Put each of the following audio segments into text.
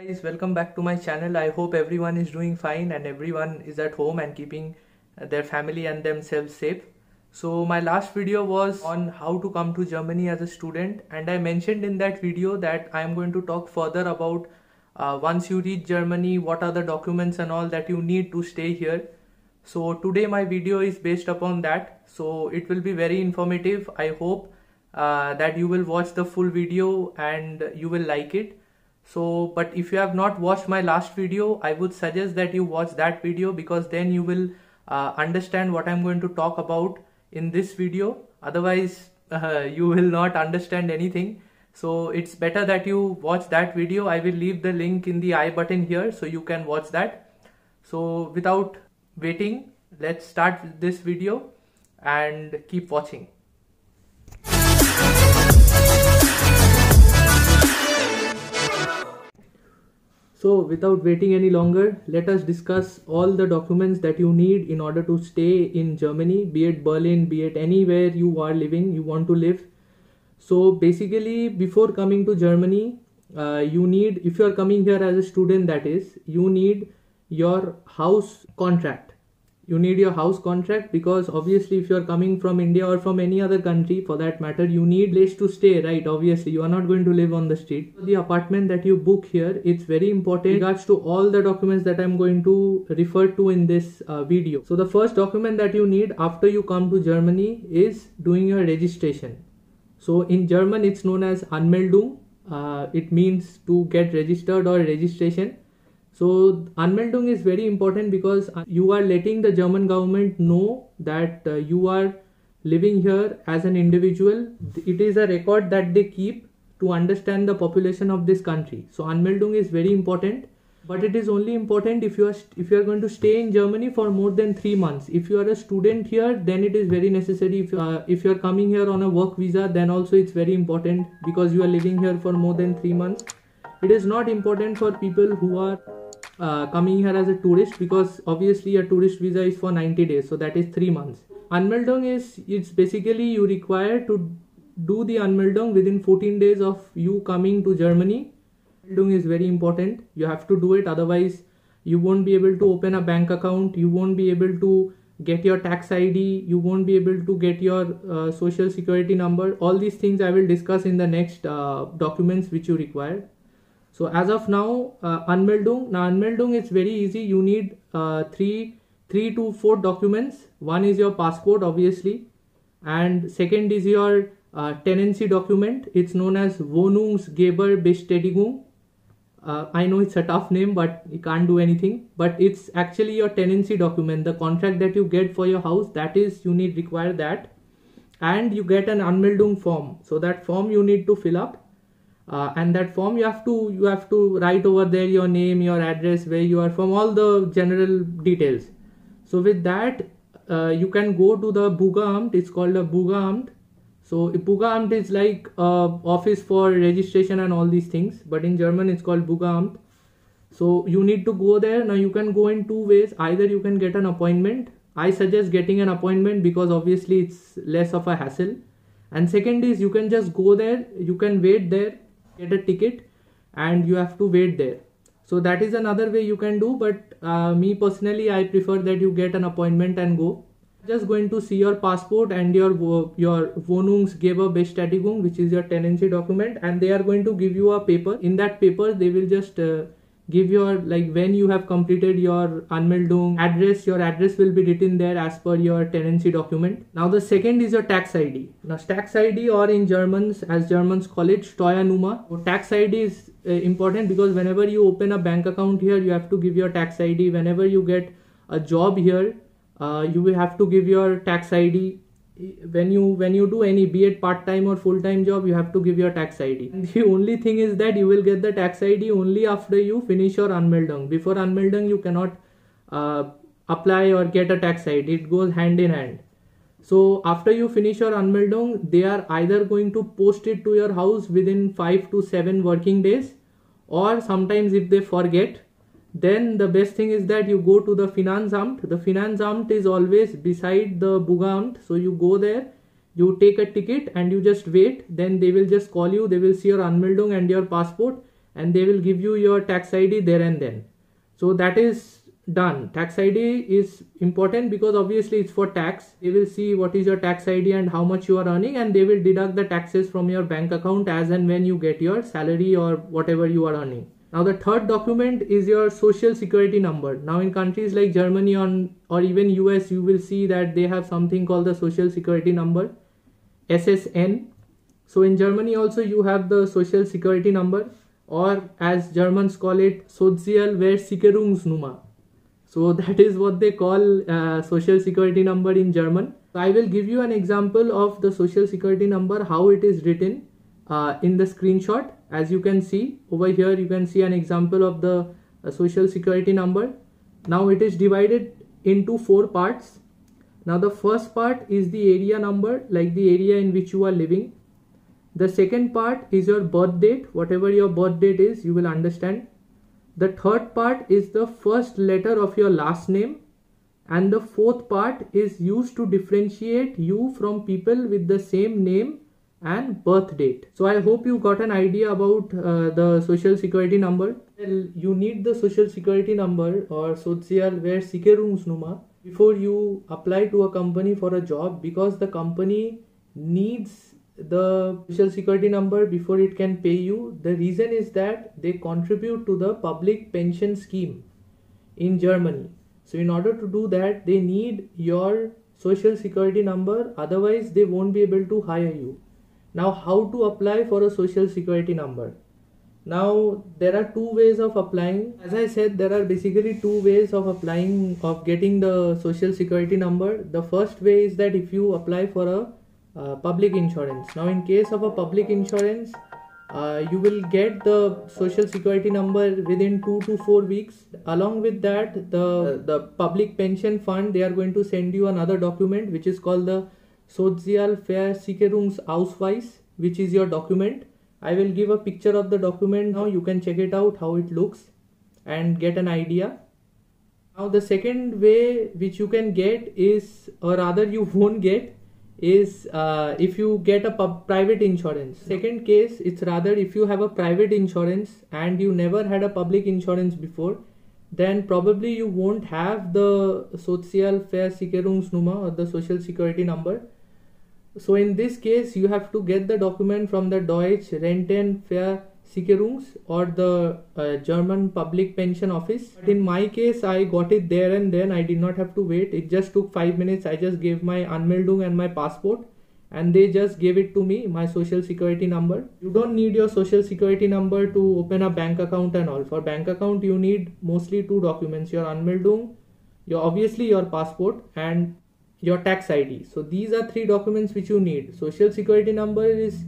Guys, welcome back to my channel. I hope everyone is doing fine and everyone is at home and keeping their family and themselves safe. So my last video was on how to come to Germany as a student, and I mentioned in that video that I am going to talk further about once you reach Germany, what are the documents and all that you need to stay here. So today my video is based upon that, so it will be very informative. I hope that you will watch the full video and you will like it. So, but if you have not watched my last video, I would suggest that you watch that video, because then you will understand what I'm going to talk about in this video. Otherwise, you will not understand anything. So it's better that you watch that video. I will leave the link in the I button here so you can watch that. So without waiting, let's start this video and keep watching. So without waiting any longer, let us discuss all the documents that you need in order to stay in Germany, be it Berlin, be it anywhere you are living, you want to live. So basically, before coming to Germany, you need, if you are coming here as a student, that is, you need your house contract. You need your house contract, because obviously if you are coming from India or from any other country for that matter, you need place to stay, right? Obviously you are not going to live on the street. The apartment that you book here, it's very important in regards to all the documents that I'm going to refer to in this video. So the first document that you need after you come to Germany is doing your registration. So in German it's known as Anmeldung. It means to get registered or registration. So Anmeldung is very important because you are letting the German government know that you are living here as an individual. It is a record that they keep to understand the population of this country. So Anmeldung is very important, but it is only important if you are going to stay in Germany for more than 3 months. If you are a student here, then it is very necessary. If you are coming here on a work visa, then also it's very important, because you are living here for more than 3 months. It is not important for people who are coming here as a tourist, because obviously a tourist visa is for 90 days, so that is 3 months. Anmeldung it's basically you require to do the Anmeldung within 14 days of you coming to Germany. Anmeldung is very important. You have to do it, otherwise you won't be able to open a bank account, you won't be able to get your tax ID, you won't be able to get your social security number. All these things I will discuss in the next documents which you require. So as of now, Anmeldung. Now Anmeldung is very easy. You need three to 4 documents. One is your passport, obviously, and second is your tenancy document. It's known as Wohnungsgeberbestätigung. I know it's a tough name, but you can't do anything. But it's actually your tenancy document, the contract that you get for your house. That is, you need require that, and you get an Anmeldung form. So that form you need to fill up. And that form you have to write over there your name, your address, where you are from, all the general details. So with that, you can go to the Bürgeramt. It's called a Bürgeramt. So Bürgeramt is like office for registration and all these things, but in German it's called Bürgeramt. So you need to go there. Now you can go in 2 ways. Either you can get an appointment. I suggest getting an appointment, because obviously it's less of a hassle. And second is you can just go there. You can wait there, get a ticket, and you have to wait there. So that is another way you can do, but me personally, I prefer that you get an appointment and go. Just going to see your passport and your Wohnungsgeberbestätigung, which is your tenancy document, and they are going to give you a paper. In that paper they will just give your, like, when you have completed your Anmeldung, address. Your address will be written there as per your tenancy document. Now the second is your tax ID. Now tax ID, or in Germans, as Germans call it, Steuernummer. So tax ID is important, because whenever you open a bank account here, you have to give your tax ID. Whenever you get a job here, you will have to give your tax ID. When you do any, be it part-time or full-time job, you have to give your tax ID. And the only thing is that you will get the tax ID only after you finish your Anmeldung. Before Anmeldung you cannot apply or get a tax ID. It goes hand in hand. So after you finish your Anmeldung, they are either going to post it to your house within 5 to 7 working days, or sometimes if they forget, then the best thing is that you go to the Finanzamt. The Finanzamt is always beside the Bürgeramt. So you go there, you take a ticket and you just wait. Then they will just call you. They will see your Anmeldung and your passport, and they will give you your tax ID there and then. So that is done. Tax ID is important because obviously it's for tax. They will see what is your tax ID and how much you are earning, and they will deduct the taxes from your bank account as and when you get your salary or whatever you are earning. Now the third document is your social security number. Now in countries like Germany or even US, you will see that they have something called the social security number, SSN. So in Germany also you have the social security number, or as Germans call it, Sozialversicherungsnummer. So that is what they call social security number in German. I will give you an example of the social security number, how it is written in the screenshot. As you can see over here, you can see an example of the social security number. Now it is divided into 4 parts. Now the first part is the area number, like the area in which you are living. The second part is your birth date, whatever your birth date is, you will understand. The third part is the first letter of your last name, and the fourth part is used to differentiate you from people with the same name and birth date. So I hope you got an idea about the social security number. Well, you need the social security number or Sozialversicherungsnummer before you apply to a company for a job, because the company needs the social security number before it can pay you. The reason is that they contribute to the public pension scheme in Germany. So in order to do that, they need your social security number, otherwise they won't be able to hire you. Now how to apply for a social security number? Now there are 2 ways of applying. As I said, there are basically 2 ways of applying, of getting the social security number. The first way is that if you apply for a public insurance. Now in case of a public insurance, you will get the social security number within 2 to 4 weeks. Along with that, the public pension fund, they are going to send you another document which is called the Sozialversicherungsausweis, which is your document. I will give a picture of the document now. You can check it out how it looks and get an idea. Now the second way which you can get is, or rather you won't get, is if you get a private insurance. Second case, it's rather if you have a private insurance and you never had a public insurance before, then probably you won't have the Sozialversicherungsnummer or the social security number. So in this case, you have to get the document from the Deutsche Rentenversicherungs or the German Public Pension Office. But in my case, I got it there and then. I did not have to wait. It just took 5 minutes. I just gave my Anmeldung and my passport, and they just gave it to me, my social security number. You don't need your social security number to open a bank account and all. For bank account, you need mostly 2 documents: your Anmeldung, obviously your passport, and your tax ID. So these are 3 documents which you need. Social security number is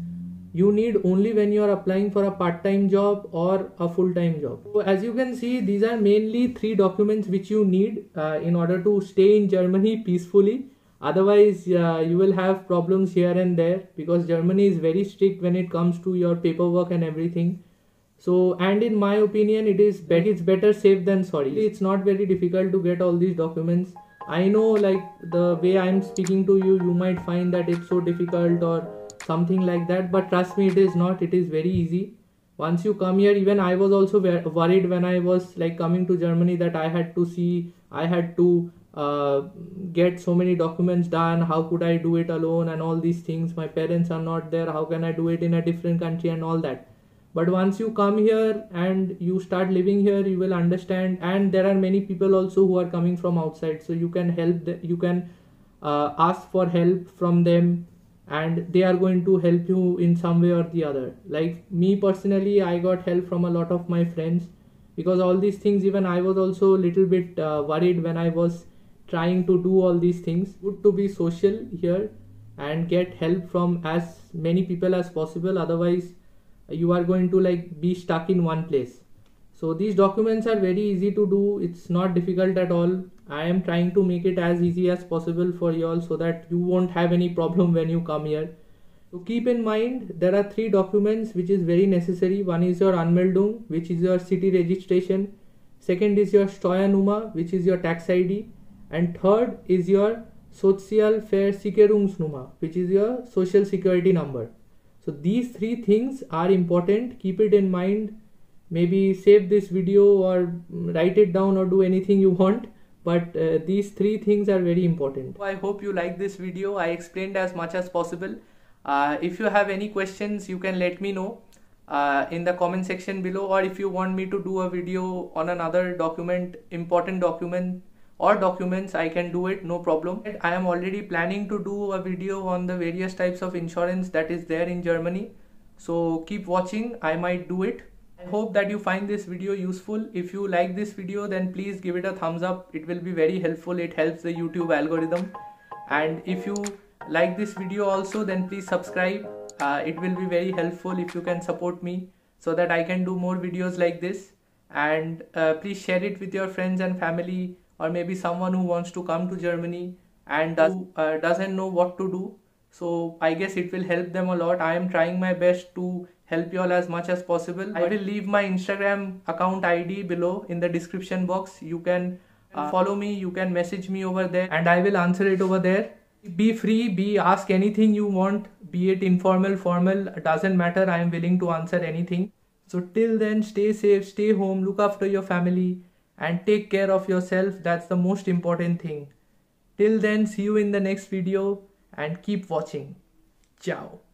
you need only when you are applying for a part-time job or a full-time job. So as you can see, these are mainly 3 documents which you need in order to stay in Germany peacefully. Otherwise you will have problems here and there, because Germany is very strict when it comes to your paperwork and everything. So, and in my opinion, it's better safe than sorry. It's not very difficult to get all these documents. I know, like, the way I'm speaking to you, you might find that it's so difficult or something like that, but trust me, it is not. It is very easy. Once you come here, even I was also worried when I was like coming to Germany, that I had to get so many documents done. How could I do it alone and all these things? My parents are not there. How can I do it in a different country and all that? But once you come here and you start living here, you will understand. And there are many people also who are coming from outside, so you can help you can ask for help from them, and they are going to help you in some way or the other. Like me personally, I got help from a lot of my friends, because all these things, even I was also a little bit worried when I was trying to do all these things. Good to be social here and get help from as many people as possible. Otherwise you are going to like be stuck in one place. So these documents are very easy to do. It's not difficult at all. I am trying to make it as easy as possible for you all, so that you won't have any problem when you come here. So keep in mind, there are 3 documents which is very necessary. One is your Anmeldung, which is your city registration. Second is your Steuernummer, which is your tax ID. And third is your Sozialversicherungsnummer, which is your social security number. So these 3 things are important. Keep it in mind. maybe save this video or write it down or do anything you want, but these three things are very important. I hope you like this video. I explained as much as possible. If you have any questions, you can let me know in the comment section below, or if you want me to do a video on another document, important document or documents, I can do it, no problem. I am already planning to do a video on the various types of insurance that is there in Germany, so keep watching, I might do it. I hope that you find this video useful. If you like this video, then please give it a thumbs up. It will be very helpful. It helps the YouTube algorithm. And if you like this video also, then please subscribe. It will be very helpful if you can support me so that I can do more videos like this. And please share it with your friends and family, or maybe someone who wants to come to Germany and doesn't know what to do. So I guess it will help them a lot. I am trying my best to help you all as much as possible. I will leave my Instagram account ID below in the description box. You can follow me, you can message me over there, and I will answer it over there. Be free, ask anything you want, be it informal, formal, doesn't matter. I am willing to answer anything. So till then, stay safe, stay home, look after your family, and take care of yourself. That's the most important thing. Till then, see you in the next video and keep watching. Ciao.